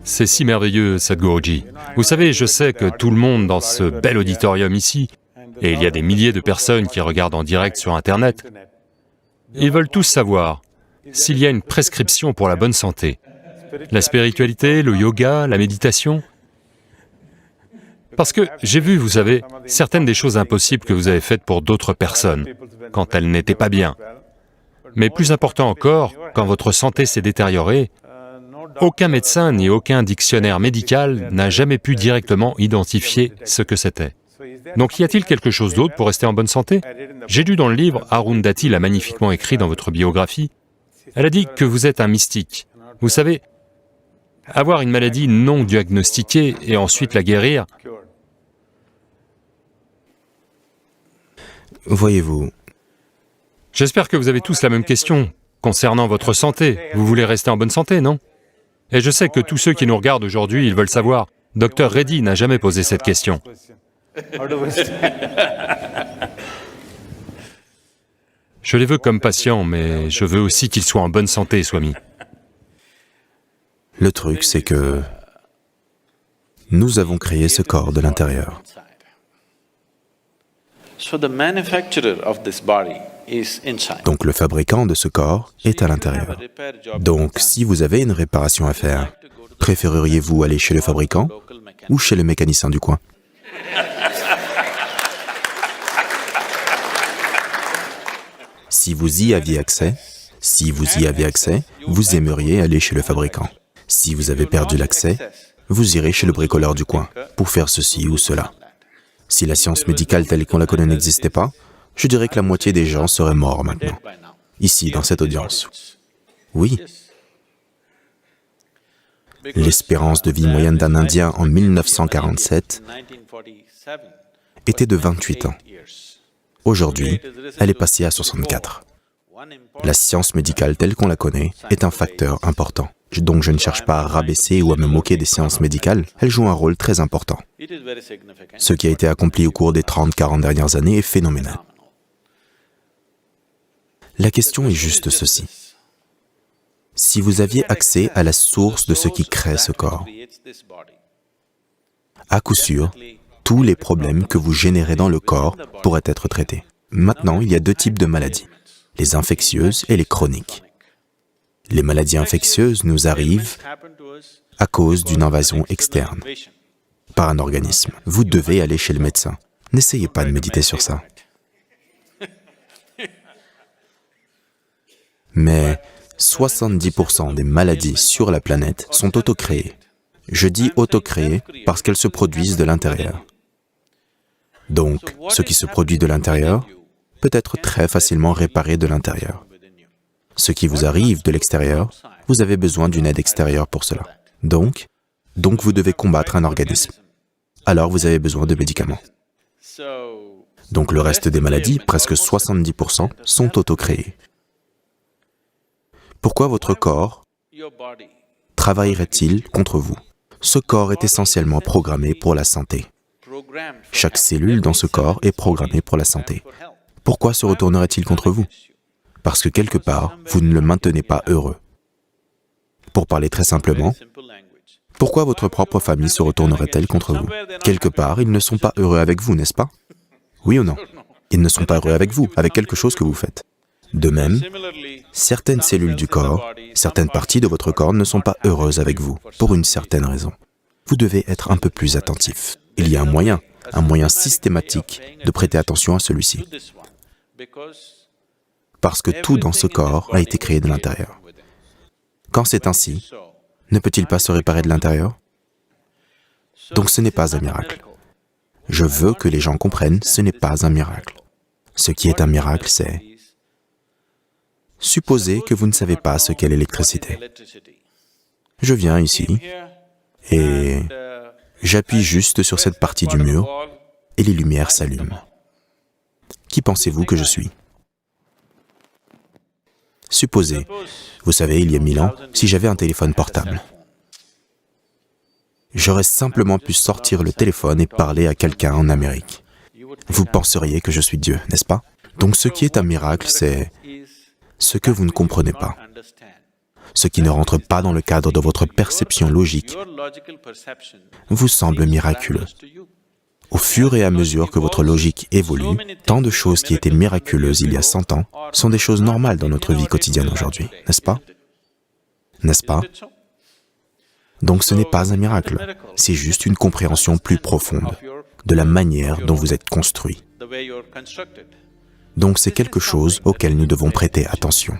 C'est si merveilleux, Sadhguruji. Vous savez, je sais que tout le monde dans ce bel auditorium ici, et il y a des milliers de personnes qui regardent en direct sur Internet, ils veulent tous savoir s'il y a une prescription pour la bonne santé. La spiritualité, le yoga, la méditation. Parce que j'ai vu, vous savez, certaines des choses impossibles que vous avez faites pour d'autres personnes, quand elles n'étaient pas bien. Mais plus important encore, quand votre santé s'est détériorée, aucun médecin ni aucun dictionnaire médical n'a jamais pu directement identifier ce que c'était. Donc y a-t-il quelque chose d'autre pour rester en bonne santé? J'ai lu dans le livre, Arundhati l'a magnifiquement écrit dans votre biographie, elle a dit que vous êtes un mystique. Vous savez, avoir une maladie non diagnostiquée et ensuite la guérir, voyez-vous, j'espère que vous avez tous la même question concernant votre santé. Vous voulez rester en bonne santé, non? Et je sais que tous ceux qui nous regardent aujourd'hui, ils veulent savoir. Dr Reddy n'a jamais posé cette question. Je les veux comme patients, mais je veux aussi qu'ils soient en bonne santé, Swami. le truc c'est que nous avons créé ce corps de l'intérieur. Donc le fabricant de ce corps est à l'intérieur. Donc si vous avez une réparation à faire, préféreriez-vous aller chez le fabricant ou chez le mécanicien du coin? Si vous y aviez accès, vous aimeriez aller chez le fabricant. Si vous avez perdu l'accès, vous irez chez le bricoleur du coin pour faire ceci ou cela. Si la science médicale telle qu'on la connaît n'existait pas, je dirais que la moitié des gens seraient morts maintenant, ici, dans cette audience. Oui. L'espérance de vie moyenne d'un Indien en 1947 était de 28 ans. Aujourd'hui, elle est passée à 64. La science médicale telle qu'on la connaît est un facteur important. Donc je ne cherche pas à rabaisser ou à me moquer des sciences médicales, elles jouent un rôle très important. Ce qui a été accompli au cours des 30-40 dernières années est phénoménal. La question est juste ceci. Si vous aviez accès à la source de ce qui crée ce corps, à coup sûr, tous les problèmes que vous générez dans le corps pourraient être traités. Maintenant, il y a deux types de maladies, les infectieuses et les chroniques. Les maladies infectieuses nous arrivent à cause d'une invasion externe, par un organisme. Vous devez aller chez le médecin. N'essayez pas de méditer sur ça. Mais 70% des maladies sur la planète sont autocréées. Je dis autocréées parce qu'elles se produisent de l'intérieur. Donc, ce qui se produit de l'intérieur peut être très facilement réparé de l'intérieur. Ce qui vous arrive de l'extérieur, vous avez besoin d'une aide extérieure pour cela. Donc vous devez combattre un organisme. Alors vous avez besoin de médicaments. Donc le reste des maladies, presque 70%, sont autocréées. Pourquoi votre corps travaillerait-il contre vous? Ce corps est essentiellement programmé pour la santé. Chaque cellule dans ce corps est programmée pour la santé. Pourquoi se retournerait-il contre vous? Parce que quelque part, vous ne le maintenez pas heureux. Pour parler très simplement, pourquoi votre propre famille se retournerait-elle contre vous? Quelque part, ils ne sont pas heureux avec vous, n'est-ce pas? Oui ou non? Ils ne sont pas heureux avec vous, avec quelque chose que vous faites. De même, certaines cellules du corps, certaines parties de votre corps ne sont pas heureuses avec vous, pour une certaine raison. Vous devez être un peu plus attentif. Il y a un moyen systématique de prêter attention à celui-ci. Parce que tout dans ce corps a été créé de l'intérieur. Quand c'est ainsi, ne peut-il pas se réparer de l'intérieur? Donc ce n'est pas un miracle. Je veux que les gens comprennent, ce n'est pas un miracle. Ce qui est un miracle, c'est... Supposez que vous ne savez pas ce qu'est l'électricité. Je viens ici et j'appuie juste sur cette partie du mur et les lumières s'allument. Qui pensez-vous que je suis? Supposez, vous savez, il y a 1000 ans, si j'avais un téléphone portable, j'aurais simplement pu sortir le téléphone et parler à quelqu'un en Amérique. Vous penseriez que je suis Dieu, n'est-ce pas? Donc ce qui est un miracle, c'est ce que vous ne comprenez pas. ce qui ne rentre pas dans le cadre de votre perception logique, vous semble miraculeux. Au fur et à mesure que votre logique évolue, tant de choses qui étaient miraculeuses il y a 100 ans sont des choses normales dans notre vie quotidienne aujourd'hui, n'est-ce pas? N'est-ce pas? Donc ce n'est pas un miracle, c'est juste une compréhension plus profonde de la manière dont vous êtes construit. Donc c'est quelque chose auquel nous devons prêter attention.